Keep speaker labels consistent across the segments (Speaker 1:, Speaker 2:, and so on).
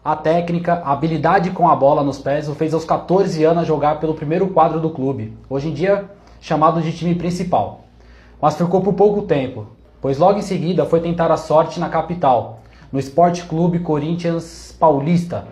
Speaker 1: a técnica, a habilidade com a bola nos pés o fez aos 14 anos jogar pelo primeiro quadro do clube, hoje em dia chamado de time principal. Mas ficou por pouco tempo, pois logo em seguida foi tentar a sorte na capital, no Esporte Clube Corinthians Paulista.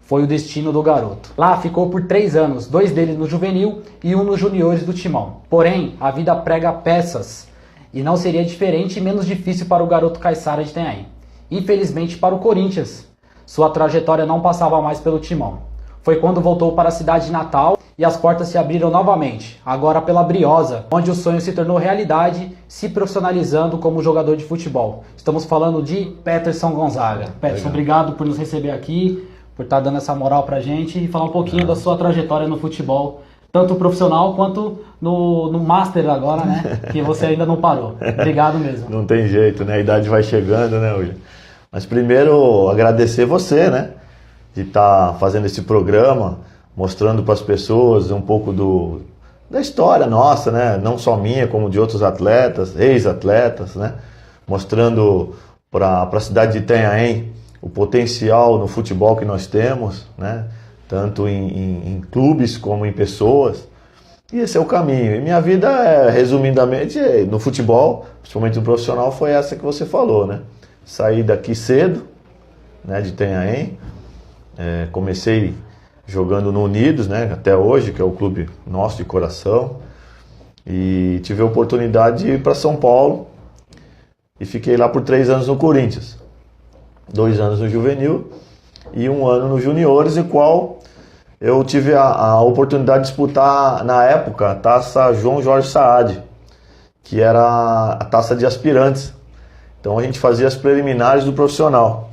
Speaker 1: Foi o destino do garoto. Lá ficou por 3 anos, 2 deles no juvenil e 1 nos juniores do Timão. Porém, a vida prega peças e não seria diferente e menos difícil para o garoto Caiçara de Itanhaém. Infelizmente para o Corinthians, sua trajetória não passava mais pelo Timão. Foi quando voltou para a cidade natal e as portas se abriram novamente, agora pela Briosa, onde o sonho se tornou realidade, se profissionalizando como jogador de futebol. Estamos falando de Peterson Gonzaga. Peterson, obrigado por nos receber aqui, por estar dando essa moral pra gente e falar um pouquinho da sua trajetória no futebol, tanto profissional quanto no Master agora, né? Que você ainda não parou. Obrigado mesmo.
Speaker 2: Não tem jeito, né? A idade vai chegando, né, William? Mas primeiro agradecer você, né? De estar fazendo esse programa, mostrando para as pessoas um pouco da história nossa, né? Não só minha, como de outros atletas, ex-atletas, né? Mostrando para a cidade de Itanhaém o potencial no futebol que nós temos, né? Tanto em clubes como em pessoas. E esse é o caminho. E minha vida, resumidamente, no futebol, principalmente no profissional, foi essa que você falou, né? Saí daqui cedo, né, de Itanhaém. Comecei jogando no Unidos, né, até hoje, que é o clube nosso de coração. E tive a oportunidade de ir para São Paulo. E fiquei lá por 3 anos no Corinthians. 2 anos no juvenil e 1 ano nos juniores, e qual eu tive a oportunidade de disputar, na época, a taça João Jorge Saad, que era a taça de aspirantes. Então a gente fazia as preliminares do profissional.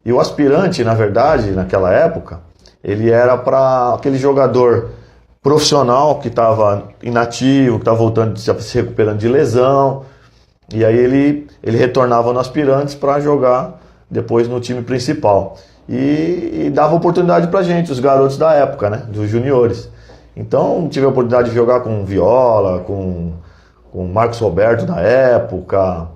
Speaker 2: E o aspirante, na verdade, naquela época, ele era para aquele jogador profissional que estava inativo, que estava voltando, se recuperando de lesão, e aí ele retornava no aspirantes para jogar depois no time principal. E dava oportunidade pra gente, os garotos da época, né? Dos juniores. Então tive a oportunidade de jogar com Viola, com Marcos Roberto na época,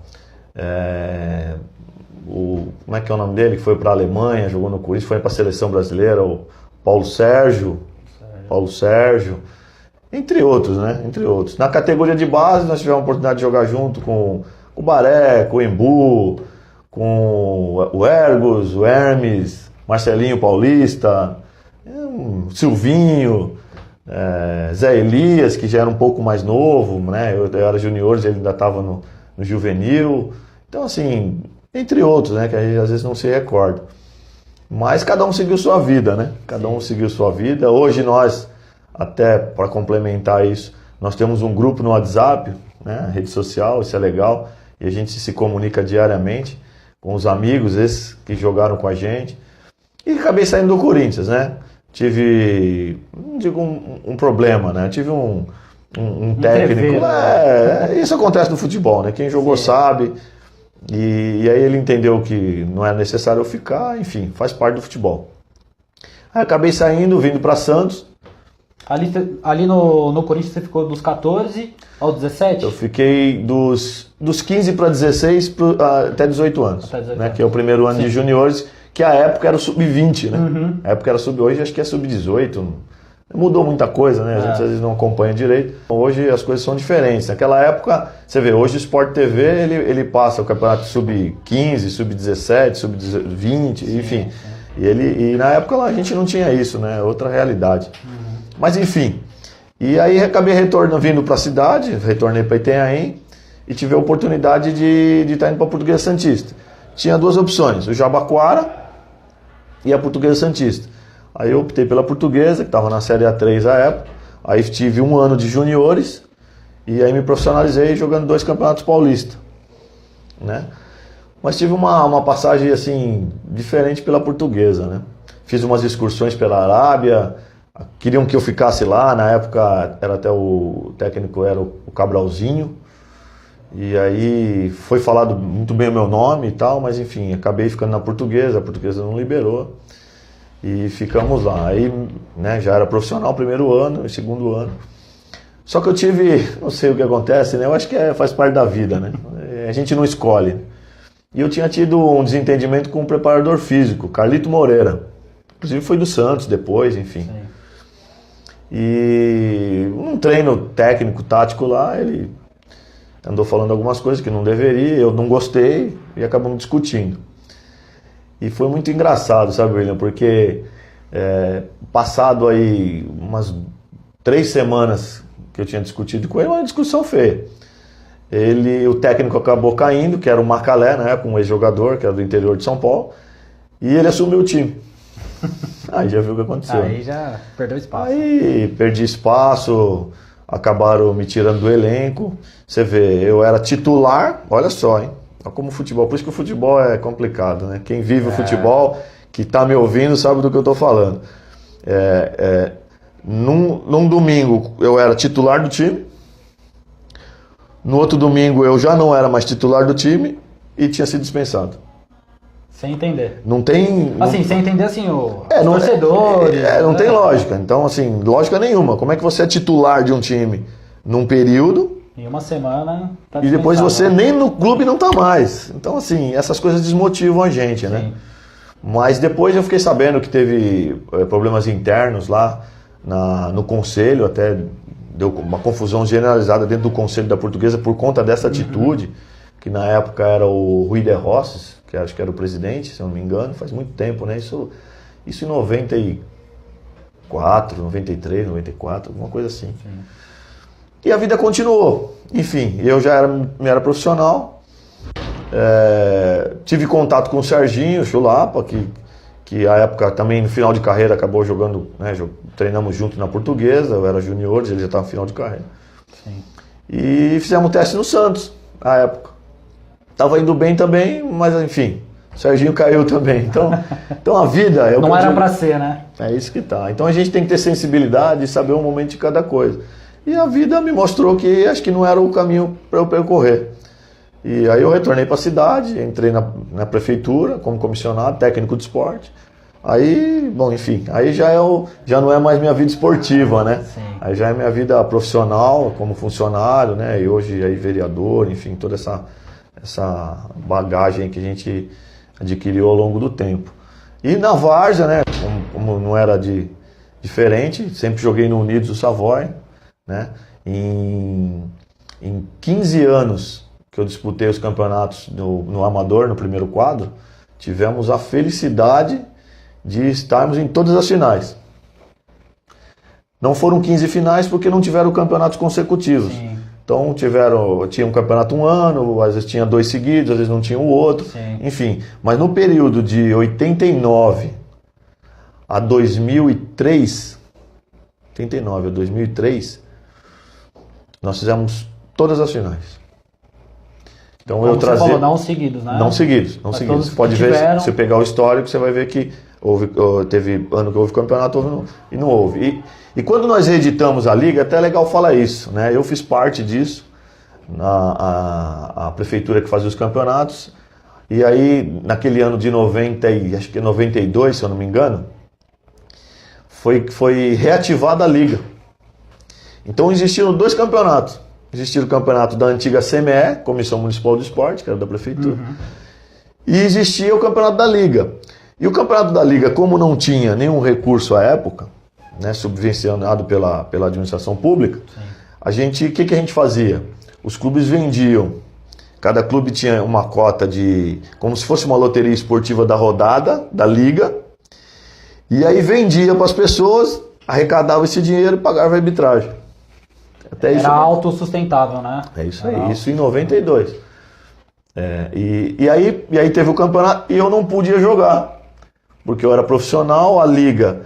Speaker 2: como é que é o nome dele? Que foi para a Alemanha, jogou no Corinthians, foi para a seleção brasileira, o Paulo Sérgio, entre outros, né? Entre outros. Na categoria de base nós tivemos a oportunidade de jogar junto com o Baré, com o Embu, com o Ergos, o Hermes, Marcelinho Paulista, Silvinho, Zé Elias, que já era um pouco mais novo, né? Eu era junior, ele ainda estava no juvenil. Então, assim, entre outros, né? Que a gente às vezes não se recorda. Mas cada um seguiu sua vida, né? Cada um seguiu sua vida. Hoje nós, até para complementar isso, nós temos um grupo no WhatsApp, né? Rede social, isso é legal. E a gente se comunica diariamente com os amigos, esses que jogaram com a gente. E acabei saindo do Corinthians, né? Tive, não digo um problema, né? Tive um técnico. Isso acontece no futebol, né? Quem jogou sabe. E aí ele entendeu que não era necessário eu ficar, enfim, faz parte do futebol. Aí acabei saindo, vindo para Santos.
Speaker 1: Ali no Corinthians você ficou dos 14 aos 17?
Speaker 2: Eu fiquei dos 15 para 16 até 18 anos. Até 18 né? Que é o primeiro ano de juniores, que a época era o sub-20, né? Uhum. A época era hoje acho que é sub-18. Mudou muita coisa, né? A gente às vezes não acompanha direito. Hoje as coisas são diferentes. Naquela época, você vê, hoje o Sport TV ele passa o campeonato sub-15, sub-17, sub-20, enfim. Sim. E na época lá, a gente não tinha isso, né? Outra realidade. Uhum. Mas enfim, e aí acabei vindo para a cidade, retornei para Itanhaém e tive a oportunidade de estar indo para a Portuguesa Santista. Tinha 2 opções, o Jabaquara e a Portuguesa Santista. Aí eu optei pela Portuguesa, que estava na Série A3 à época, aí tive 1 ano de juniores e aí me profissionalizei jogando 2 campeonatos paulistas, né? Mas tive uma passagem assim, diferente pela Portuguesa, né? Fiz umas excursões pela Arábia. Queriam que eu ficasse lá, na época era até o técnico era o Cabralzinho, e aí foi falado muito bem o meu nome e tal, mas enfim, acabei ficando na Portuguesa, a Portuguesa não liberou, e ficamos lá. Aí, né, já era profissional primeiro ano e segundo ano. Só que eu tive, não sei o que acontece, né, eu acho que faz parte da vida, né, a gente não escolhe. E eu tinha tido um desentendimento com o preparador físico, Carlito Moreira. Inclusive foi do Santos depois, enfim.
Speaker 1: Sim.
Speaker 2: E num treino técnico, tático lá, ele andou falando algumas coisas que não deveria, eu não gostei e acabamos discutindo. E foi muito engraçado, sabe, William? Porque passado aí umas 3 semanas que eu tinha discutido com ele, uma discussão feia. O técnico acabou caindo, que era o Macalé, na época, um ex-jogador, que era do interior de São Paulo, e ele assumiu o time. Aí já viu o que aconteceu.
Speaker 1: Aí já perdeu espaço.
Speaker 2: Aí perdi espaço, acabaram me tirando do elenco. Você vê, eu era titular, olha só, hein? Olha como o futebol, por isso que o futebol é complicado, né? Quem vive o futebol, que está me ouvindo, sabe do que eu estou falando. Num domingo eu era titular do time, no outro domingo eu já não era mais titular do time e tinha sido dispensado.
Speaker 1: Sem entender.
Speaker 2: Não tem...
Speaker 1: Assim, sem entender assim, os
Speaker 2: não,
Speaker 1: torcedores...
Speaker 2: não tem lógica. Então, assim, lógica nenhuma. Como é que você é titular de um time num período...
Speaker 1: Em uma semana... Tá
Speaker 2: e depois você
Speaker 1: né?
Speaker 2: nem no clube não tá mais. Então, assim, essas coisas desmotivam a gente, né? Mas depois eu fiquei sabendo que teve problemas internos lá no conselho, até deu uma confusão generalizada dentro do conselho da Portuguesa por conta dessa atitude, que na época era o Rui de Rosses, que acho que era o presidente, se eu não me engano, faz muito tempo, né? Isso em 94, 93, 94, alguma coisa assim. Sim. E a vida continuou. Enfim, eu já era profissional, tive contato com o Serginho Chulapa, que à época também no final de carreira acabou jogando, né, treinamos junto na Portuguesa, eu era juniores, ele já estava no final de carreira.
Speaker 1: Sim.
Speaker 2: E fizemos um teste no Santos, à época. Estava indo bem também, mas enfim, o Serginho caiu também. Então a vida...
Speaker 1: Não era para ser, né?
Speaker 2: É isso que tá. Então a gente tem que ter sensibilidade e saber o momento de cada coisa. E a vida me mostrou que acho que não era o caminho para eu percorrer. E aí eu retornei para a cidade, entrei na prefeitura como comissionado, técnico de esporte. Aí, bom, enfim, aí já não é mais minha vida esportiva, né?
Speaker 1: Sim.
Speaker 2: Aí já é minha vida profissional, como funcionário, né? E hoje aí vereador, enfim, toda essa bagagem que a gente adquiriu ao longo do tempo. E na várzea, né? Como não era diferente, sempre joguei no Unidos do Savoy, né? Em 15 anos que eu disputei os campeonatos no Amador, no primeiro quadro, tivemos a felicidade de estarmos em todas as finais. Não foram 15 finais porque não tiveram campeonatos consecutivos.
Speaker 1: Sim.
Speaker 2: Então tinha um campeonato um ano, às vezes tinha 2 seguidos, às vezes não tinha o outro.
Speaker 1: Sim.
Speaker 2: Enfim, mas no período de 89 a 2003, nós fizemos todas as finais. Então
Speaker 1: como você falou, não seguidos, né?
Speaker 2: Não seguidos. Você pode ver, se você pegar o histórico, você vai ver que teve ano que houve campeonato e não houve. E quando nós reeditamos a liga, é até legal falar isso, né? Eu fiz parte disso, a prefeitura que fazia os campeonatos, e aí naquele ano de 92, se eu não me engano, foi reativada a liga. Então existiram 2 campeonatos. Existia o campeonato da antiga CME, Comissão Municipal do Esporte, que era da prefeitura, e existia o campeonato da liga. E o campeonato da liga, como não tinha nenhum recurso à época, né, subvencionado pela administração pública, o que a gente fazia? Os clubes vendiam, cada clube tinha uma cota como se fosse uma loteria esportiva da rodada, da liga, e aí vendia para as pessoas, arrecadava esse dinheiro e pagava a arbitragem. Até
Speaker 1: era autossustentável, né?
Speaker 2: É isso aí, isso em 92. E aí teve o campeonato e eu não podia jogar, porque eu era profissional, a liga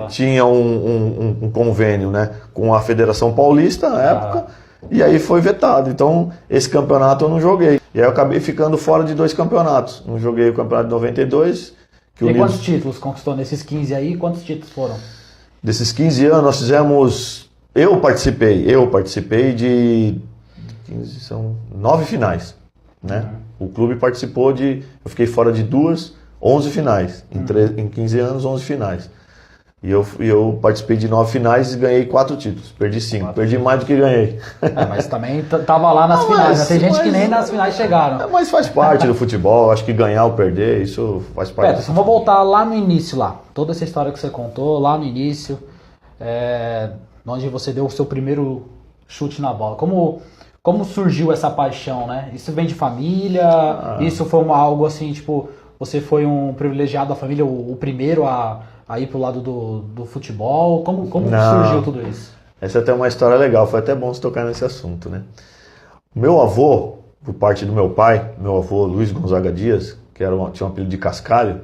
Speaker 2: tinha um convênio, né, com a Federação Paulista na época, e aí foi vetado. Então esse campeonato eu não joguei. E aí eu acabei ficando fora de 2 campeonatos. Não joguei o campeonato de 92.
Speaker 1: E quantos títulos conquistou nesses 15 aí? Quantos títulos foram? Desses
Speaker 2: 15 anos nós fizemos... Eu participei de 15, são 9 finais, né? O clube participou eu fiquei fora de 2, 11 finais. Em 15 anos, 11 finais. E eu participei de 9 finais e ganhei 4 títulos. Perdi 5. Perdi mais do que ganhei.
Speaker 1: Mas também tava lá nas finais, né? Tem gente que nem nas finais chegaram.
Speaker 2: Mas faz parte do futebol. Acho que ganhar ou perder, isso faz parte.
Speaker 1: Peterson, vamos voltar lá no início lá. Toda essa história que você contou, lá no início, onde você deu o seu primeiro chute na bola. Como surgiu essa paixão, né? Isso vem de família? Isso foi algo assim, tipo, você foi um privilegiado da família, o primeiro a ir pro lado do futebol? Como surgiu tudo isso?
Speaker 2: Essa é até uma história legal, foi até bom se tocar nesse assunto, né? Meu avô, por parte do meu pai, meu avô Luiz Gonzaga Dias, que tinha um apelido de Cascalho,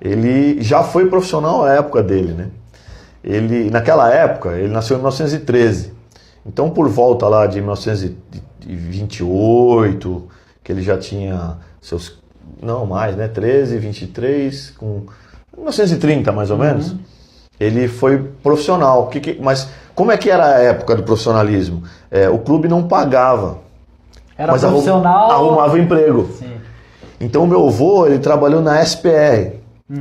Speaker 2: ele já foi profissional à época dele, né? Naquela época, ele nasceu em 1913, então por volta lá de 1928, que ele já tinha seus, não mais, né? 13, 23, com 1930 mais ou menos, ele foi profissional. Mas como é que era a época do profissionalismo? O clube não pagava, mas
Speaker 1: profissional,
Speaker 2: arrumava emprego.
Speaker 1: Sim.
Speaker 2: Então meu avô, ele trabalhou na SPR,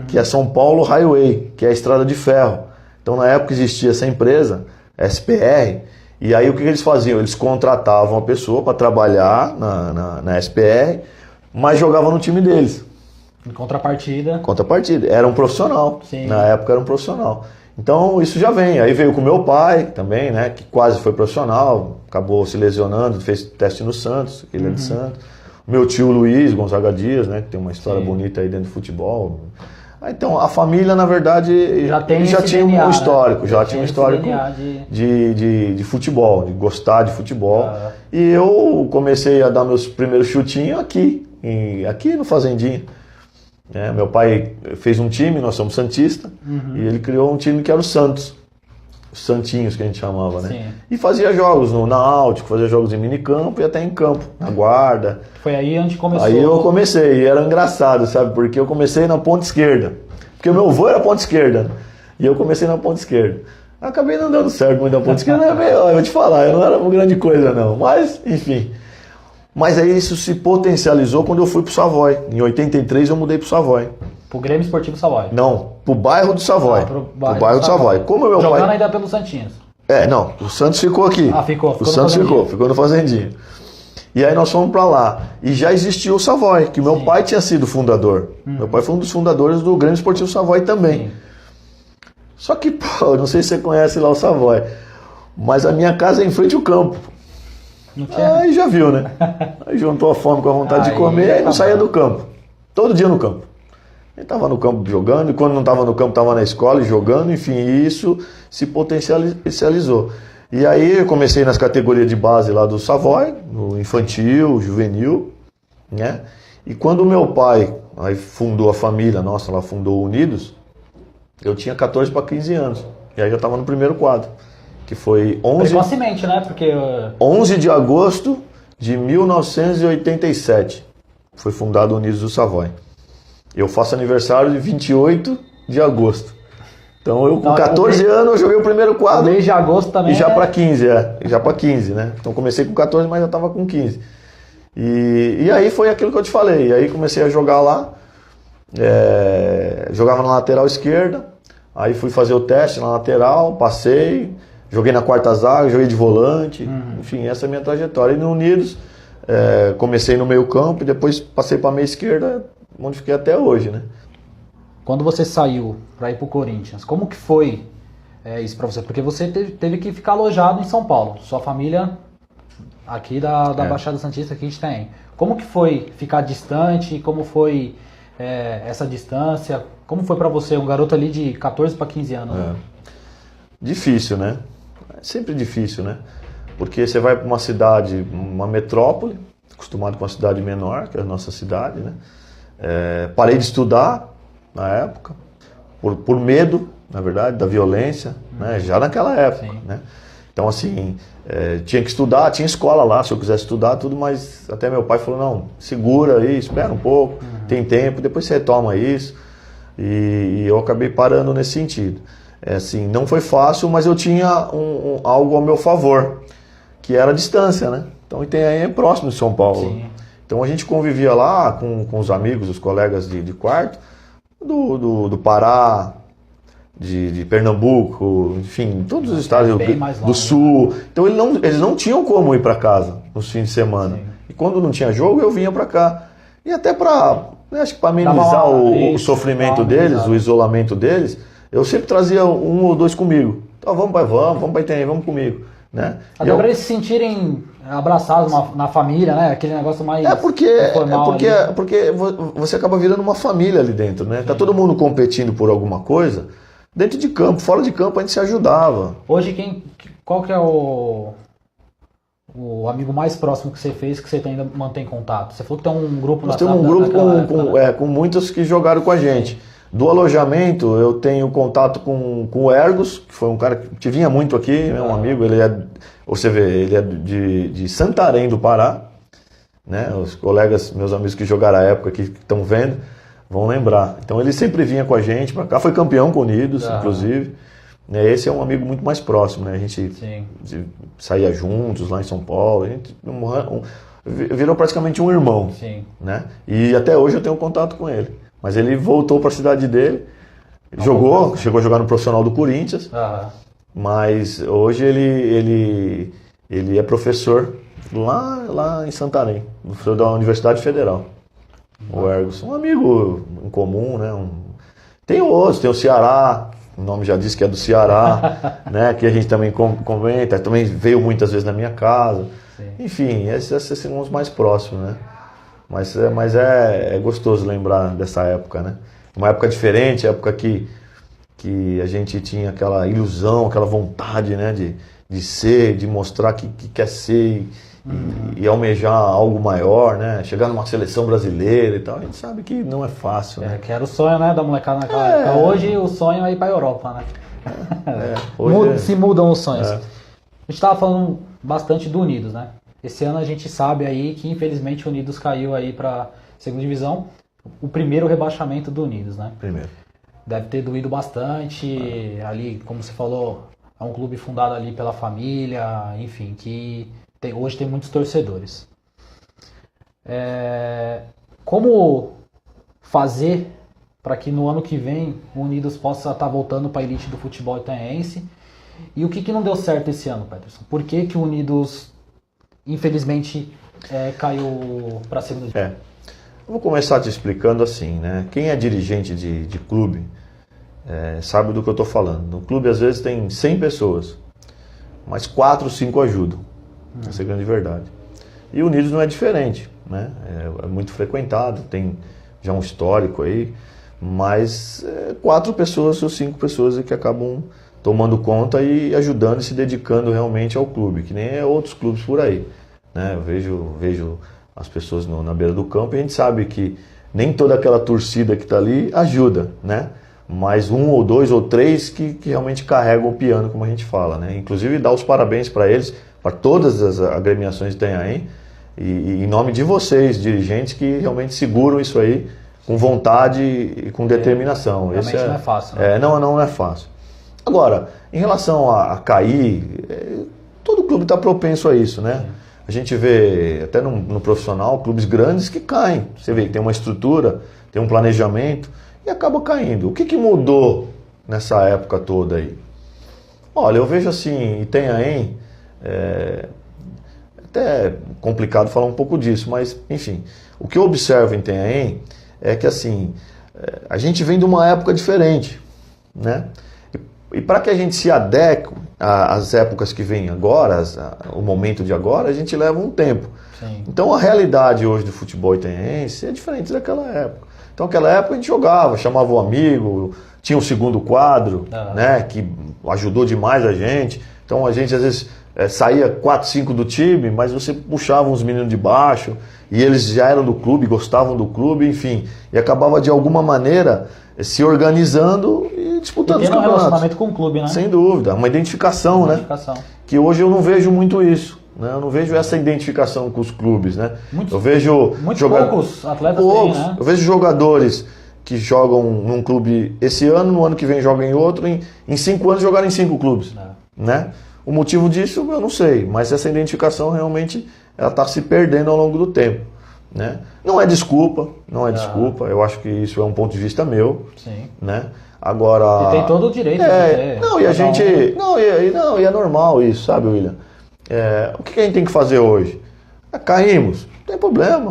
Speaker 2: que é São Paulo Highway, que é a estrada de ferro. Então na época existia essa empresa, SPR, e aí o que eles faziam? Eles contratavam a pessoa para trabalhar na SPR, mas jogavam no time deles.
Speaker 1: Em contrapartida.
Speaker 2: Era um profissional.
Speaker 1: Sim.
Speaker 2: Na época era um profissional. Então isso já vem. Aí veio com meu pai também, né? Que quase foi profissional, acabou se lesionando, fez teste no Santos, ele é de Santos. Meu tio Luiz Gonzaga Dias, né? Que tem uma história bonita aí dentro do futebol. Então a família, na verdade, já tinha
Speaker 1: DNA,
Speaker 2: um histórico,
Speaker 1: né?
Speaker 2: Já tinha um histórico de futebol, de gostar de futebol. E eu comecei a dar meus primeiros chutinhos aqui no Fazendinha. Meu pai fez um time, nós somos santista, e ele criou um time que era o Santos, os Santinhos que a gente chamava, né?
Speaker 1: Sim.
Speaker 2: E fazia jogos na Náutico, fazia jogos em minicampo e até em campo, na guarda.
Speaker 1: Foi aí onde começou.
Speaker 2: Aí eu comecei, e era engraçado, sabe? Porque eu comecei na ponta esquerda, porque o meu avô era ponta esquerda, e eu comecei na ponta esquerda. Acabei não dando certo muito na ponta esquerda, eu vou te falar, eu não era uma grande coisa não, mas enfim. Mas aí isso se potencializou quando eu fui pro Savoy. Em 83 eu mudei pro Savoy.
Speaker 1: Pro Grêmio Esportivo Savoy?
Speaker 2: Não, pro bairro do Savoy.
Speaker 1: Pro bairro
Speaker 2: do Savoy. Como meu
Speaker 1: Jogando
Speaker 2: pai...
Speaker 1: ainda pelos Santinhos.
Speaker 2: Não, o Santos ficou aqui.
Speaker 1: Ficou
Speaker 2: o Santos ficou no Fazendinha. E aí nós fomos pra lá. E já existia o Savoy, que meu pai tinha sido fundador. Meu pai foi um dos fundadores do Grêmio Esportivo Savoy também. Sim. Só que, não sei se você conhece lá o Savoy, mas a minha casa é em frente ao campo. Aí já viu, né? Aí juntou a fome com a vontade de comer, aí não saía do campo. Todo dia no campo. Ele estava no campo jogando, e quando não estava no campo, estava na escola jogando, enfim, isso se potencializou. E aí eu comecei nas categorias de base lá do Savoy, no infantil, juvenil, né? E quando o meu pai aí fundou a família nossa, lá fundou o Unidos, eu tinha 14 para 15 anos. E aí eu estava no primeiro quadro. Que foi
Speaker 1: 11... né? Porque...
Speaker 2: 11 de agosto de 1987 foi fundado o Unidos do Savoy. Eu faço aniversário de 28 de agosto. Então eu com 14 anos eu joguei o primeiro quadro.
Speaker 1: Mês de agosto também.
Speaker 2: E já para 15, já para 15, né? Então comecei com 14, mas já estava com 15. E aí foi aquilo que eu te falei. E aí comecei a jogar lá. Jogava na lateral esquerda. Aí fui fazer o teste na lateral, passei. Joguei na quarta zaga, joguei de volante, enfim, essa é a minha trajetória. E no Unidos, comecei no meio campo e depois passei para a meia esquerda, onde fiquei até hoje, né?
Speaker 1: Quando você saiu para ir para o Corinthians, como que foi isso para você? Porque você teve que ficar alojado em São Paulo, sua família aqui da Baixada Santista que a gente tem. Como que foi ficar distante? Como foi essa distância? Como foi para você, um garoto ali de 14 para 15 anos?
Speaker 2: Difícil, né? É sempre difícil, né? Porque você vai para uma cidade, uma metrópole, acostumado com uma cidade menor, que é a nossa cidade, né? Parei de estudar na época, por medo, na verdade, da violência, né? Já naquela época, né? Então, assim, tinha que estudar, tinha escola lá, se eu quisesse estudar, tudo, mas até meu pai falou, não, segura aí, espera um pouco, tem tempo, depois você retoma isso. E eu acabei parando nesse sentido. Assim, não foi fácil, mas eu tinha algo ao meu favor, que era a distância, né? Então, Itanhaém é próximo de São Paulo. Sim. Então, a gente convivia lá com os amigos, os colegas de quarto, do Pará, de Pernambuco, enfim, todos os estados do
Speaker 1: longe,
Speaker 2: Sul. Então eles não tinham como ir para casa nos fins de semana. Sim. E quando não tinha jogo, eu vinha para cá. E até acho que para amenizar o sofrimento deles, o isolamento deles, eu sempre trazia um ou dois comigo. Então vamos para Itenha, vamos comigo. Né?
Speaker 1: Até para eles se sentirem abraçados na família, né? Aquele negócio mais informal.
Speaker 2: Porque você acaba virando uma família ali dentro, né? Tá todo mundo competindo por alguma coisa. Dentro de campo, fora de campo a gente se ajudava.
Speaker 1: Hoje qual que é o amigo mais próximo que você fez que você ainda mantém contato? Você falou que tem um grupo
Speaker 2: Nós temos um grupo com muitos que jogaram com a gente. Sim. Do alojamento eu tenho contato com o Ergos, que foi um cara que vinha muito aqui, um amigo, ele é de Santarém do Pará, né? Os colegas, meus amigos que jogaram a época que estão vendo, vão lembrar. Então ele sempre vinha com a gente para cá, foi campeão com o Unidos, inclusive. Esse é um amigo muito mais próximo, né? A gente saía juntos lá em São Paulo, a gente virou praticamente um irmão. Sim. Né? E até hoje eu tenho contato com ele. Mas ele voltou para a cidade dele, chegou a jogar no profissional do Corinthians, mas hoje ele é professor lá em Santarém, da Universidade Federal. O Ergos, um amigo em comum, né? Tem outros, tem o Ceará, o nome já diz que é do Ceará, né? Que a gente também comenta, também veio muitas vezes na minha casa. Sim. Enfim, esses são os mais próximos, né? Mas é gostoso lembrar dessa época, né? Uma época diferente, época que a gente tinha aquela ilusão, aquela vontade, né? De ser, de mostrar que quer ser e almejar algo maior, né? Chegar numa seleção brasileira e tal. A gente sabe que não é fácil, né?
Speaker 1: Que era o sonho, né, da molecada naquela época. Hoje o sonho é ir para a Europa, né? Se mudam os sonhos. A gente estava falando bastante do Unidos, né? Esse ano a gente sabe aí que infelizmente o Unidos caiu aí para segunda divisão, o primeiro rebaixamento do Unidos, né?
Speaker 2: Primeiro.
Speaker 1: Deve ter doído bastante, ali, como você falou, é um clube fundado ali pela família, enfim, que hoje tem muitos torcedores. Como fazer para que no ano que vem o Unidos possa estar voltando para a elite do futebol itanhaense? E o que não deu certo esse ano, Peterson? Por que o Unidos infelizmente caiu para a segunda divisão?
Speaker 2: Eu vou começar te explicando assim, né? Quem é dirigente de clube sabe do que eu estou falando. No clube às vezes tem 100 pessoas, mas 4, 5 ajudam. Essa é a grande verdade. E o Unidos não é diferente, né? É muito frequentado, tem já um histórico aí, mas 4 pessoas ou 5 pessoas é que acabam tomando conta e ajudando e se dedicando realmente ao clube, que nem outros clubes por aí. Né? Eu vejo as pessoas na beira do campo e a gente sabe que nem toda aquela torcida que está ali ajuda, né? Mas 1 ou 2 ou 3 que realmente carregam o piano, como a gente fala. Né? Inclusive dar os parabéns para eles, para todas as agremiações que tem aí, e em nome de vocês, dirigentes, que realmente seguram isso aí com vontade e com determinação.
Speaker 1: Realmente não é fácil. Né?
Speaker 2: Não é fácil. Agora, em relação a cair, todo clube está propenso a isso, né? Sim. A gente vê, até no profissional, clubes grandes que caem. Você vê que tem uma estrutura, tem um planejamento e acaba caindo. O que mudou nessa época toda aí? Olha, eu vejo assim, Itanhaém, até complicado falar um pouco disso, mas enfim, o que eu observo em Itanhaém é que assim, a gente vem de uma época diferente, né? E para que a gente se adeque às épocas que vêm agora, o momento de agora, a gente leva um tempo. Sim. Então a realidade hoje do futebol itanhaense é diferente daquela época. Então naquela época a gente jogava, chamava o amigo, tinha um segundo quadro, né, que ajudou demais a gente. Então a gente às vezes saía 4, 5 do time, mas você puxava uns meninos de baixo e eles já eram do clube, gostavam do clube, enfim. E acabava de alguma maneira se organizando e disputando os campeonatos.
Speaker 1: Um relacionamento com o clube, né?
Speaker 2: Sem dúvida, uma identificação, né? Que hoje eu não vejo muito isso, né? Eu não vejo essa identificação com os clubes, né? Eu vejo
Speaker 1: poucos atletas têm, né?
Speaker 2: Eu vejo jogadores que jogam num clube esse ano, no ano que vem jogam em outro, em 5 anos jogaram em 5 clubes, né? O motivo disso eu não sei, mas essa identificação realmente ela está se perdendo ao longo do tempo, né? Não é desculpa, eu acho que isso é um ponto de vista meu,
Speaker 1: Sim.
Speaker 2: né? Agora...
Speaker 1: E tem todo o direito de ter.
Speaker 2: Não, e a gente... Não, e é normal isso, sabe, William? O que a gente tem que fazer hoje? Caímos, não tem problema.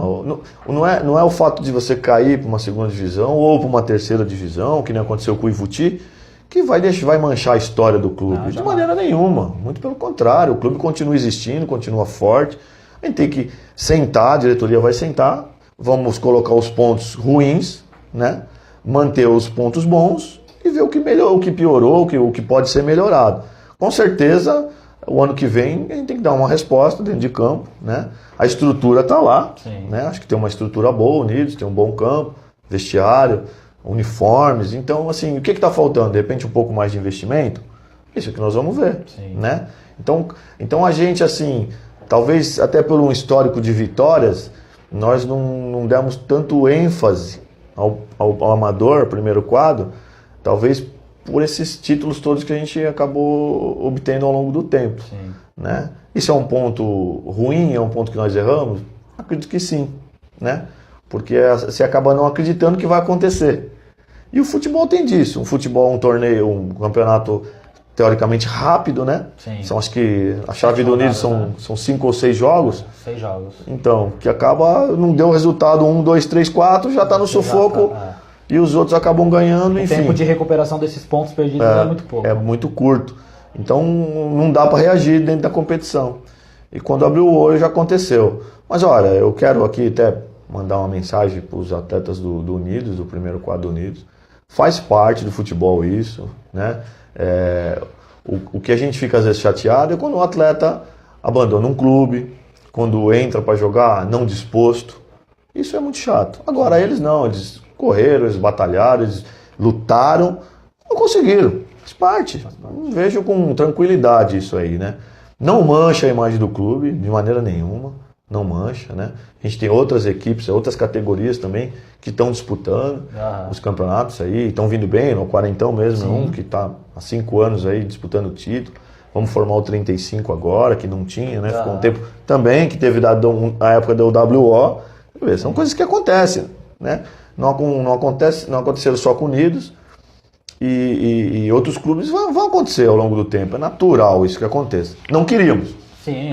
Speaker 2: Não é o fato de você cair para uma segunda divisão ou para uma terceira divisão, que nem aconteceu com o Ivuti, que vai manchar a história do clube. De maneira nenhuma. Muito pelo contrário, o clube continua existindo, continua forte. A gente tem que sentar, a diretoria vai sentar, vamos colocar os pontos ruins, né? Manter os pontos bons e ver o que melhorou, o que piorou, o que pode ser melhorado. Com certeza, o ano que vem a gente tem que dar uma resposta dentro de campo, né? A estrutura está lá, né? Acho que tem uma estrutura boa, Unidos, tem um bom campo, vestiário, uniformes. Então, assim, o que está faltando? De repente, um pouco mais de investimento? Isso é que nós vamos ver, né? Então a gente, assim, talvez até por um histórico de vitórias, nós não demos tanto ênfase ao amador, primeiro quadro, talvez por esses títulos todos que a gente acabou obtendo ao longo do tempo, né? Isso é um ponto ruim, é um ponto que nós erramos? Acredito que sim, né? Porque você acaba não acreditando que vai acontecer. E o futebol tem disso. Um futebol, um torneio, um campeonato teoricamente rápido, né? Sim. Acho que a chave do Unidos são 5 ou 6 jogos.
Speaker 1: 6 jogos.
Speaker 2: Então, que acaba, não deu resultado 1, 2, 3, 4, já está no sufoco e os outros acabam ganhando, enfim.
Speaker 1: O tempo de recuperação desses pontos perdidos é muito pouco.
Speaker 2: É muito curto. Então, não dá para reagir dentro da competição. E quando abriu o olho já aconteceu. Mas olha, eu quero aqui até mandar uma mensagem para os atletas do Unidos, do primeiro quadro do Unidos. Faz parte do futebol isso, né? O que a gente fica às vezes chateado é quando o atleta abandona um clube, quando entra para jogar não disposto. Isso é muito chato. Agora eles não, eles correram, eles batalharam, eles lutaram, não conseguiram. Faz parte. Vejo com tranquilidade isso aí, né? Não mancha a imagem do clube de maneira nenhuma. Não mancha, né? A gente tem outras equipes, outras categorias também que estão disputando os campeonatos aí, estão vindo bem, no Quarentão mesmo, que está há 5 anos aí disputando o título. Vamos formar o 35 agora, que não tinha, né? Ficou um tempo também, que teve a época da WO. São coisas que acontecem, né? Não aconteceram só com Unidos e outros clubes vão acontecer ao longo do tempo. É natural isso que aconteça. Não queríamos.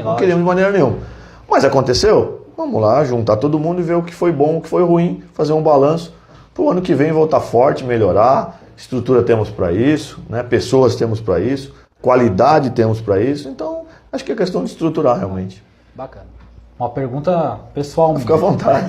Speaker 2: Não queríamos de maneira nenhuma. Mas aconteceu? Vamos lá, juntar todo mundo e ver o que foi bom, o que foi ruim, fazer um balanço para o ano que vem voltar forte, melhorar. Estrutura temos para isso, né? Pessoas temos para isso, qualidade temos para isso. Então, acho que é questão de estruturar realmente.
Speaker 1: Bacana. Uma pergunta pessoal.
Speaker 2: Fica à vontade.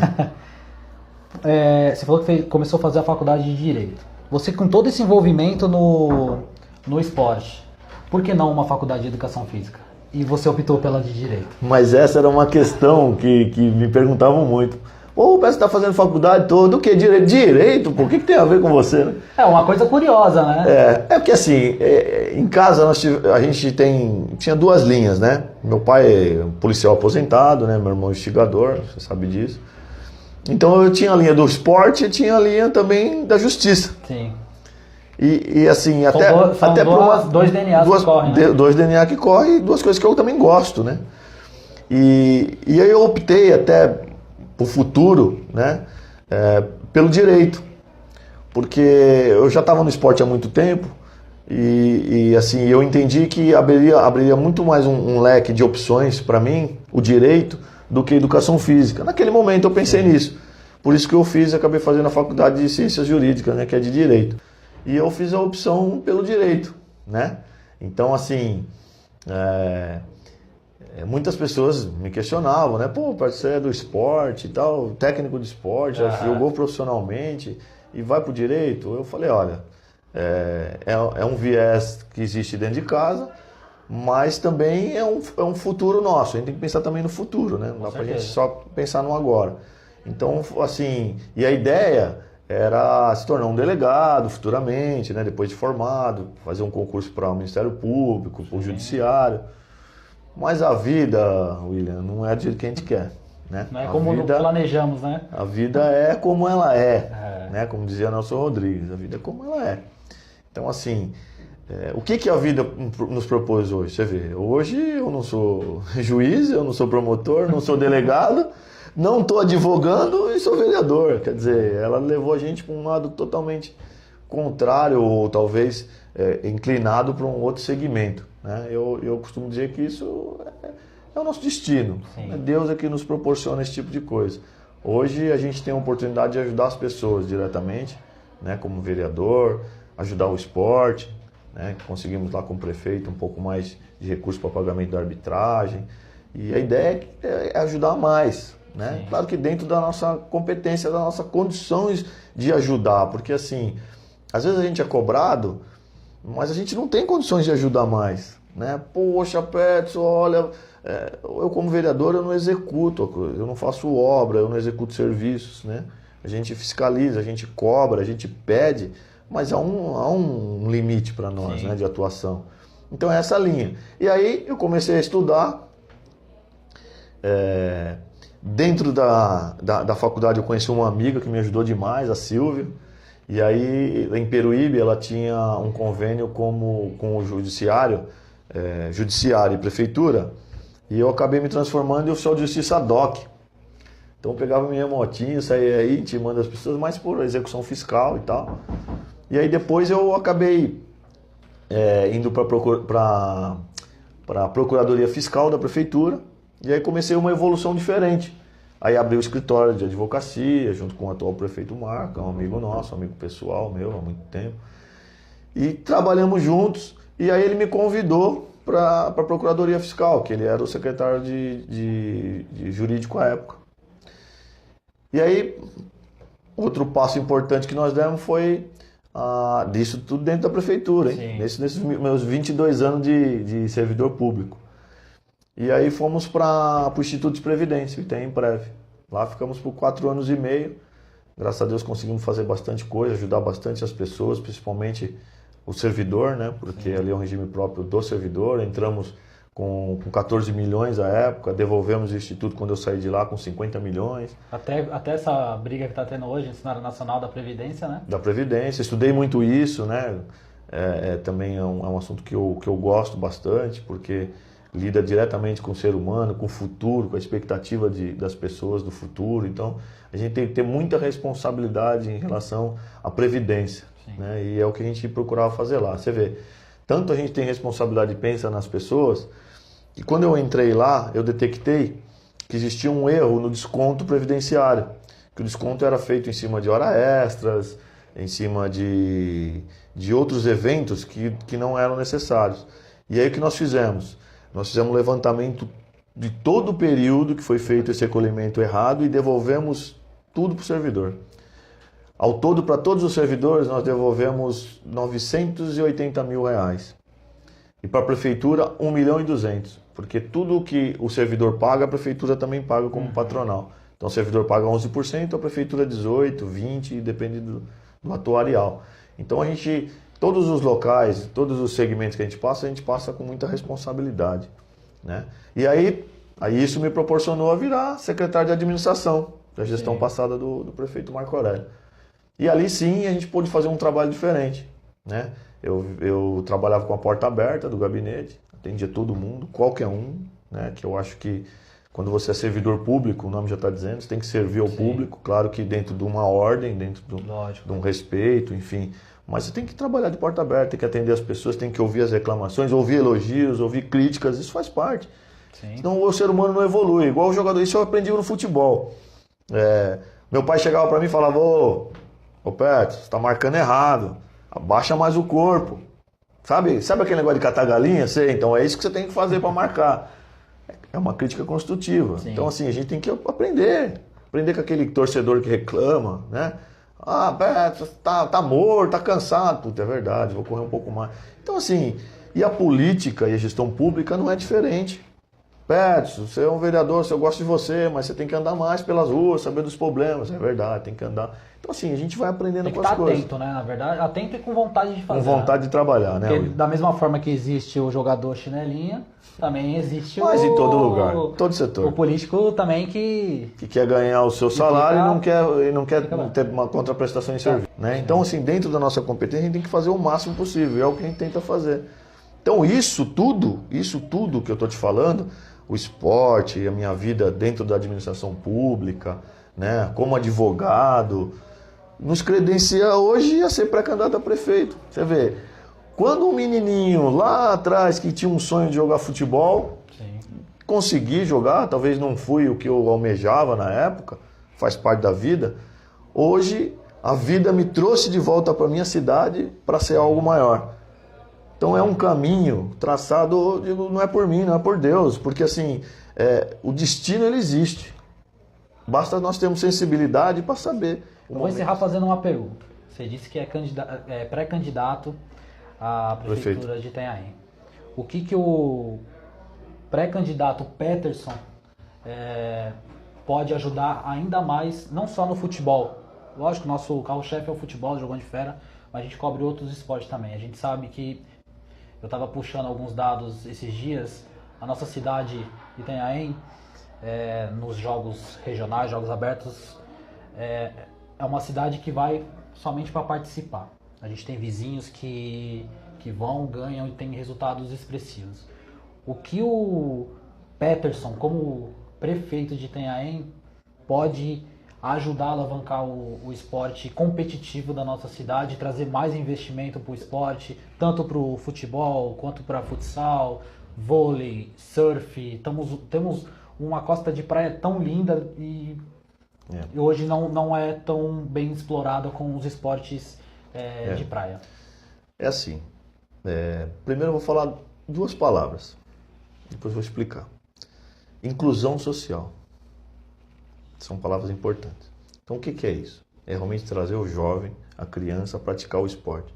Speaker 1: Você falou que começou a fazer a faculdade de Direito. Você, com todo esse envolvimento no esporte, por que não uma faculdade de Educação Física? E você optou pela de Direito?
Speaker 2: Mas essa era uma questão que me perguntavam muito. Pô, parece que está fazendo faculdade toda, o que? Direito? Por que tem a ver com você, né?
Speaker 1: É uma coisa curiosa, né?
Speaker 2: É porque assim, em casa a gente tinha 2 linhas, né? Meu pai é policial aposentado, né? Meu irmão é investigador, você sabe disso. Então eu tinha a linha do esporte e tinha a linha também da justiça.
Speaker 1: Sim.
Speaker 2: E assim, até
Speaker 1: dois DNAs que correm, né?
Speaker 2: 2 DNA que correm e 2 coisas que eu também gosto, né? E aí eu optei até pro futuro, né? Pelo direito. Porque eu já estava no esporte há muito tempo e assim, eu entendi que abriria muito mais um leque de opções para mim, o direito, do que a educação física. Naquele momento eu pensei nisso. Por isso que eu acabei fazendo a faculdade de Ciências Jurídicas, né? Que é de Direito. E eu fiz a opção pelo direito, né? Então, assim, muitas pessoas me questionavam, né? Pô, você é do esporte e tal, técnico de esporte, já jogou profissionalmente e vai pro direito? Eu falei, olha, é um viés que existe dentro de casa, mas também é um futuro nosso. A gente tem que pensar também no futuro, né? Não dá pra gente só pensar no agora. Então, assim, e a ideia era se tornar um delegado futuramente, né? Depois de formado, fazer um concurso para o Ministério Público, para o Judiciário. Mas a vida, William, não é do jeito que a gente quer, né?
Speaker 1: Não é como planejamos, né?
Speaker 2: A vida é como ela né? Como dizia Nelson Rodrigues, a vida é como ela é. Então, assim, o que a vida nos propôs hoje? Você vê, hoje eu não sou juiz, eu não sou promotor, não sou delegado, não estou advogando e sou vereador. Quer dizer, ela levou a gente para um lado totalmente contrário ou talvez inclinado para um outro segmento, né? Eu costumo dizer que isso é o nosso destino. Sim. Deus é que nos proporciona esse tipo de coisa. Hoje a gente tem a oportunidade de ajudar as pessoas diretamente, né, como vereador, ajudar o esporte, né, conseguimos lá com o prefeito um pouco mais de recursos para pagamento da arbitragem. E a ideia é ajudar mais, né? Claro que dentro da nossa competência, das nossas condições de ajudar, porque assim, às vezes a gente é cobrado, mas a gente não tem condições de ajudar mais, né? Poxa, Petson, olha, eu como vereador eu não executo, eu não faço obra, eu não executo serviços, né? A gente fiscaliza, a gente cobra, a gente pede, mas há um limite para nós, né, de atuação. Então é essa linha. E aí eu comecei a estudar. Dentro da faculdade eu conheci uma amiga que me ajudou demais, a Silvia. E aí em Peruíbe ela tinha um convênio com o judiciário e prefeitura. E eu acabei me transformando em oficial de justiça DOC. Então eu pegava minha motinha, saía aí, intimando as pessoas, mas por execução fiscal e tal. E aí depois eu acabei indo para a Procuradoria Fiscal da Prefeitura. E aí comecei uma evolução diferente. Aí abri o escritório de advocacia, junto com o atual prefeito Marco, um amigo nosso, um amigo pessoal meu há muito tempo. E trabalhamos juntos. E aí ele me convidou para a Procuradoria Fiscal, que ele era o secretário de jurídico à época. E aí, outro passo importante que nós demos foi disso tudo dentro da prefeitura, hein? Nesses meus 22 anos de servidor público. E aí fomos para o Instituto de Previdência, que tem em Preve. Lá ficamos por 4 anos e meio. Graças a Deus conseguimos fazer bastante coisa, ajudar bastante as pessoas, principalmente o servidor, né? Porque ali é um regime próprio do servidor. Entramos com 14 milhões à época, devolvemos o Instituto quando eu saí de lá com 50 milhões.
Speaker 1: Até essa briga que está tendo hoje, Cenário Nacional da Previdência, né? Da
Speaker 2: Previdência, estudei muito isso, né? Também é um assunto que eu gosto bastante, porque lida diretamente com o ser humano, com o futuro, com a expectativa das pessoas do futuro. Então, a gente tem que ter muita responsabilidade em relação à Previdência, né? E é o que a gente procurava fazer lá. Você vê, tanto a gente tem responsabilidade e pensa nas pessoas, que quando eu entrei lá, eu detectei que existia um erro no desconto previdenciário, que o desconto era feito em cima de horas extras, em cima de outros eventos que não eram necessários. E aí o que nós fizemos? Nós fizemos um levantamento de todo o período que foi feito esse recolhimento errado e devolvemos tudo para o servidor. Ao todo, para todos os servidores, nós devolvemos 980 mil reais. E para a prefeitura, 1.200.000. Porque tudo que o servidor paga, a prefeitura também paga como patronal. Então o servidor paga 11%, a prefeitura 18%, 20%, depende do atuarial. Então todos os locais, todos os segmentos que a gente passa com muita responsabilidade, né? E aí isso me proporcionou a virar secretário de administração da gestão passada do prefeito Marco Aurélio. E ali sim a gente pôde fazer um trabalho diferente, né? Eu trabalhava com a porta aberta do gabinete, atendia todo mundo, qualquer um, né? Que eu acho que quando você é servidor público, o nome já está dizendo, você tem que servir ao público, claro que dentro de uma ordem, dentro de um respeito, enfim. Mas você tem que trabalhar de porta aberta, tem que atender as pessoas, tem que ouvir as reclamações, ouvir elogios, ouvir críticas, isso faz parte. Senão o ser humano não evolui. Igual o jogador, isso eu aprendi no futebol. Meu pai chegava para mim e falava, ô Petro, você está marcando errado, abaixa mais o corpo. Sabe aquele negócio de catar galinha? Sei, então é isso que você tem que fazer para marcar. É uma crítica construtiva. Sim. Então assim, a gente tem que aprender com aquele torcedor que reclama, né? Petro, tá morto, tá cansado. Puta, é verdade, vou correr um pouco mais. Então assim, e a política e a gestão pública não é diferente. Petro, você é um vereador, eu gosto de você, mas você tem que andar mais pelas ruas, saber dos problemas. É verdade, tem que andar. Então assim, a gente vai aprendendo com as coisas. Tem que estar atento,
Speaker 1: né? Na verdade, atento e com vontade de fazer.
Speaker 2: Com vontade de trabalhar, né?
Speaker 1: Porque, da mesma forma que existe o jogador chinelinha, também existe
Speaker 2: Mas em todo lugar, todo setor.
Speaker 1: O político também que
Speaker 2: quer ganhar o seu salário e não quer ter uma contraprestação em serviço, né? Então assim, dentro da nossa competência, a gente tem que fazer o máximo possível, é o que a gente tenta fazer. Então isso tudo que eu estou te falando, o esporte, a minha vida dentro da administração pública, né, como advogado, nos credencia hoje a ser pré-candidato a prefeito. Você vê, quando um menininho lá atrás que tinha um sonho de jogar futebol, sim, consegui jogar, talvez não fui o que eu almejava na época, faz parte da vida, hoje a vida me trouxe de volta para minha cidade para ser algo maior. Então é um caminho traçado, digo, não é por mim, não é por Deus, porque assim, o destino ele existe. Basta nós termos sensibilidade para saber.
Speaker 1: Eu vou encerrar fazendo uma pergunta. Você disse que é pré-candidato à prefeitura de Itanhaém. O que o pré-candidato Peterson pode ajudar ainda mais, não só no futebol? Lógico, o nosso carro-chefe é o futebol, jogando de fera, mas a gente cobre outros esportes também. A gente sabe que, eu estava puxando alguns dados esses dias, a nossa cidade, Itanhaém, nos jogos regionais, jogos abertos, é uma cidade que vai somente para participar. A gente tem vizinhos que vão, ganham e tem resultados expressivos. O que o Peterson, como prefeito de Itanhaém, pode ajudar a alavancar o esporte competitivo da nossa cidade, trazer mais investimento para o esporte, tanto para o futebol quanto para futsal, vôlei, surf. Temos uma costa de praia tão linda e hoje não é tão bem explorada com os esportes de praia.
Speaker 2: É assim, primeiro eu vou falar duas palavras, depois vou explicar. Inclusão social. São palavras importantes. Então o que é isso? É realmente trazer o jovem, a criança, a praticar o esporte.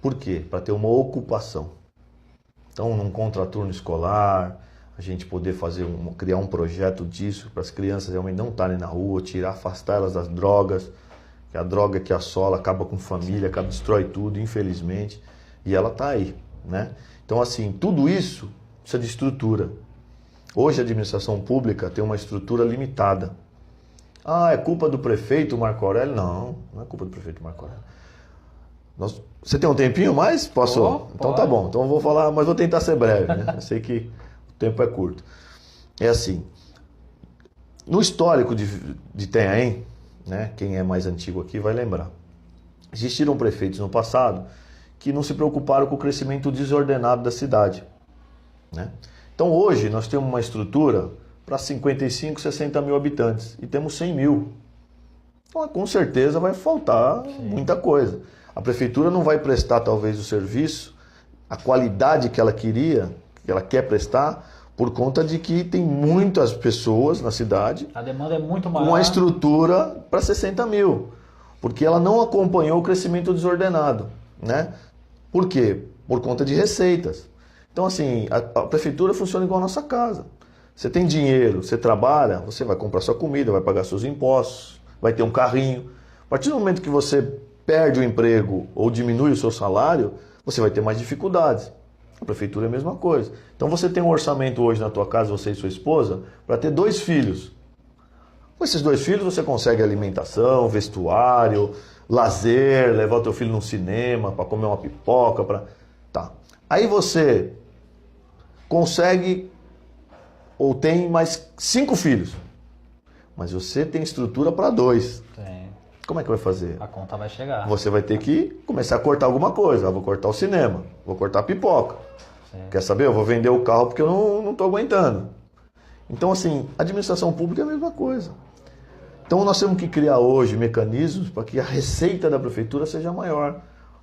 Speaker 2: Por quê? Para ter uma ocupação. Então num contraturno escolar, a gente poder criar um projeto disso para as crianças realmente não estarem na rua, afastar elas das drogas, que a droga que assola acaba com família, destrói tudo, infelizmente, e ela está aí, né? Então assim, tudo isso precisa de estrutura. Hoje a administração pública tem uma estrutura limitada. Ah, é culpa do prefeito Marco Aurélio? Não, não é culpa do prefeito Marco Aurélio. Você tem um tempinho mais? Posso? Então tá bom. Então eu vou falar, mas vou tentar ser breve, né? Eu sei que o tempo é curto. É assim, no histórico de Itanhaém, né, quem é mais antigo aqui vai lembrar, existiram prefeitos no passado que não se preocuparam com o crescimento desordenado da cidade, né? Então hoje nós temos uma estrutura para 55, 60 mil habitantes e temos 100 mil. Então com certeza vai faltar muita coisa. A prefeitura não vai prestar talvez o serviço, a qualidade que ela queria, que ela quer prestar, por conta de que tem muitas pessoas na cidade.
Speaker 1: A demanda é muito maior.
Speaker 2: Com uma estrutura para 60 mil. Porque ela não acompanhou o crescimento desordenado, né? Por quê? Por conta de receitas. Então assim, a prefeitura funciona igual a nossa casa. Você tem dinheiro, você trabalha, você vai comprar sua comida, vai pagar seus impostos, vai ter um carrinho. A partir do momento que você perde o emprego ou diminui o seu salário, você vai ter mais dificuldades. A prefeitura é a mesma coisa. Então você tem um orçamento hoje na tua casa, você e sua esposa, para ter 2 filhos. Com esses 2 filhos você consegue alimentação, vestuário, lazer, levar o teu filho no cinema, para comer uma pipoca, Tá. Aí você consegue ou tem mais 5 filhos, mas você tem estrutura para 2.
Speaker 1: Tem.
Speaker 2: Como é que vai fazer?
Speaker 1: A conta vai chegar.
Speaker 2: Você vai ter que começar a cortar alguma coisa. Vou cortar o cinema, vou cortar a pipoca.
Speaker 1: Sim.
Speaker 2: Quer saber? Eu vou vender o carro porque eu não estou aguentando. Então, assim, a administração pública é a mesma coisa. Então, nós temos que criar hoje mecanismos para que a receita da prefeitura seja maior,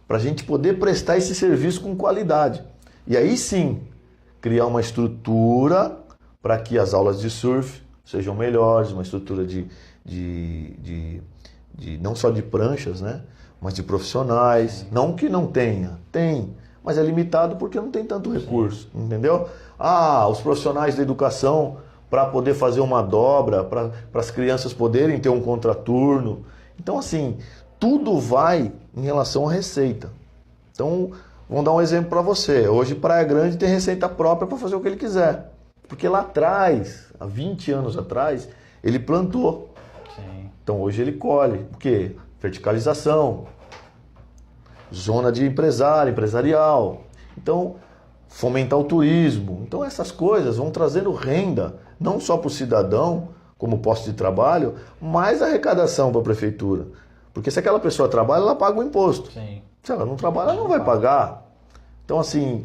Speaker 2: para a gente poder prestar esse serviço com qualidade. E aí sim, criar uma estrutura para que as aulas de surf sejam melhores, uma estrutura de não só de pranchas, né, mas de profissionais. Não que não tenha, tem, mas é limitado porque não tem tanto recurso, entendeu? Ah, os profissionais da educação para poder fazer uma dobra, para as crianças poderem ter um contraturno. Então, assim, tudo vai em relação à receita. Então, vamos dar um exemplo para você. Hoje, Praia Grande tem receita própria para fazer o que ele quiser. Porque lá atrás, há 20 anos atrás, ele plantou.
Speaker 1: Sim.
Speaker 2: Então, hoje ele colhe. O quê? Verticalização, zona de empresarial. Então, fomentar o turismo. Então essas coisas vão trazendo renda, não só para o cidadão, como posto de trabalho, mas arrecadação para a prefeitura. Porque se aquela pessoa trabalha, ela paga o imposto.
Speaker 1: Sim.
Speaker 2: Se ela não trabalha, ela não vai pagar. Então assim,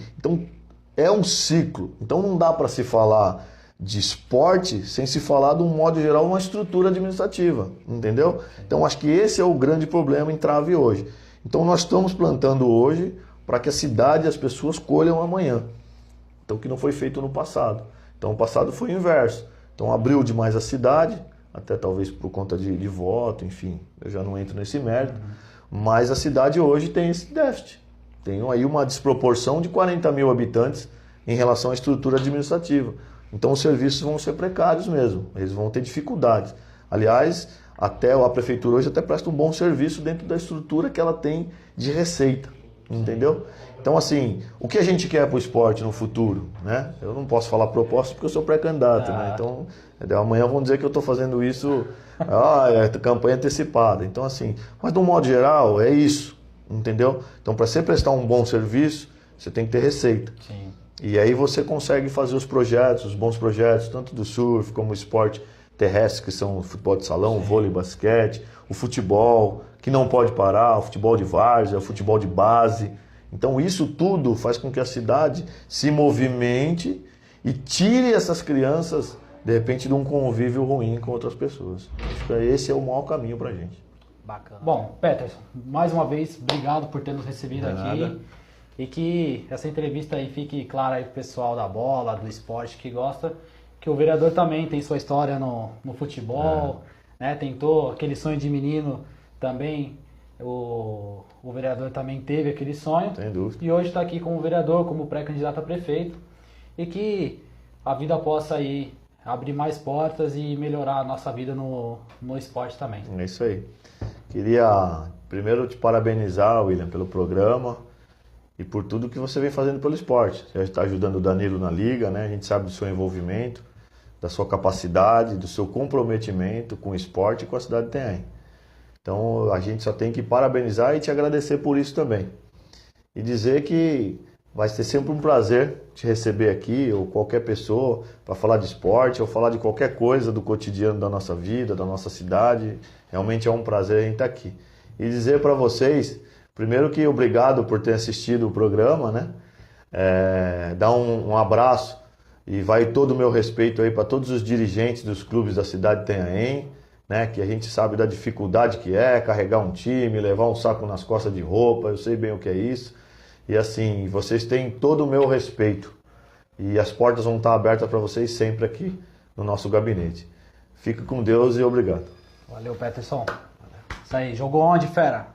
Speaker 2: é um ciclo. Então não dá para se falar de esporte sem se falar de um modo geral uma estrutura administrativa, entendeu? Então acho que esse é o grande problema, entrave hoje. Então nós estamos plantando hoje para que a cidade e as pessoas colham amanhã. Então o que não foi feito no passado. Então o passado foi o inverso. Então abriu demais a cidade, até talvez por conta de voto, enfim, eu já não entro nesse mérito, mas a cidade hoje tem esse déficit. Tem aí uma desproporção de 40 mil habitantes em relação à estrutura administrativa. Então os serviços vão ser precários mesmo, eles vão ter dificuldades. Aliás, até a prefeitura hoje até presta um bom serviço dentro da estrutura que ela tem de receita, entendeu? Então assim, o que a gente quer para o esporte no futuro, né? Eu não posso falar proposta porque eu sou pré-candidato, né? Então amanhã vão dizer que eu estou fazendo isso, é campanha antecipada. Então assim, mas de um modo geral é isso, entendeu? Então para você prestar um bom serviço, você tem que ter receita.
Speaker 1: Sim.
Speaker 2: E aí você consegue fazer os projetos, os bons projetos, tanto do surf como o esporte terrestre, que são o futebol de salão, o vôlei, basquete, o futebol, que não pode parar, o futebol de várzea, o futebol de base. Então isso tudo faz com que a cidade se movimente e tire essas crianças, de repente, de um convívio ruim com outras pessoas. Acho que esse é o maior caminho pra gente.
Speaker 1: Bacana. Bom, Peterson, mais uma vez, obrigado por ter nos recebido aqui.
Speaker 2: Nada.
Speaker 1: E que essa entrevista aí fique clara aí pro pessoal da bola, do esporte que gosta, que o vereador também tem sua história no futebol, né? Tentou aquele sonho de menino também, o vereador também teve aquele sonho.
Speaker 2: Sem dúvida.
Speaker 1: E hoje está aqui como vereador, como pré-candidato a prefeito, e que a vida possa aí abrir mais portas e melhorar a nossa vida no esporte também.
Speaker 2: É isso aí. Queria primeiro te parabenizar, William, pelo programa e por tudo que você vem fazendo pelo esporte. Você está ajudando o Danilo na liga, né? A gente sabe do seu envolvimento, da sua capacidade, do seu comprometimento com o esporte e com a cidade de Itanhaém. Então a gente só tem que parabenizar e te agradecer por isso também. E dizer que vai ser sempre um prazer te receber aqui, ou qualquer pessoa, para falar de esporte, ou falar de qualquer coisa do cotidiano da nossa vida, da nossa cidade. Realmente é um prazer a gente estar aqui. E dizer para vocês, primeiro que obrigado por ter assistido o programa, né? Dar um abraço e vai todo o meu respeito aí para todos os dirigentes dos clubes da cidade de Itanhaém, né? Que a gente sabe da dificuldade que é carregar um time, levar um saco nas costas de roupa, eu sei bem o que é isso. E assim, vocês têm todo o meu respeito e as portas vão estar abertas para vocês sempre aqui no nosso gabinete. Fique com Deus e obrigado.
Speaker 1: Valeu, Peterson. Isso aí, jogou onde, fera?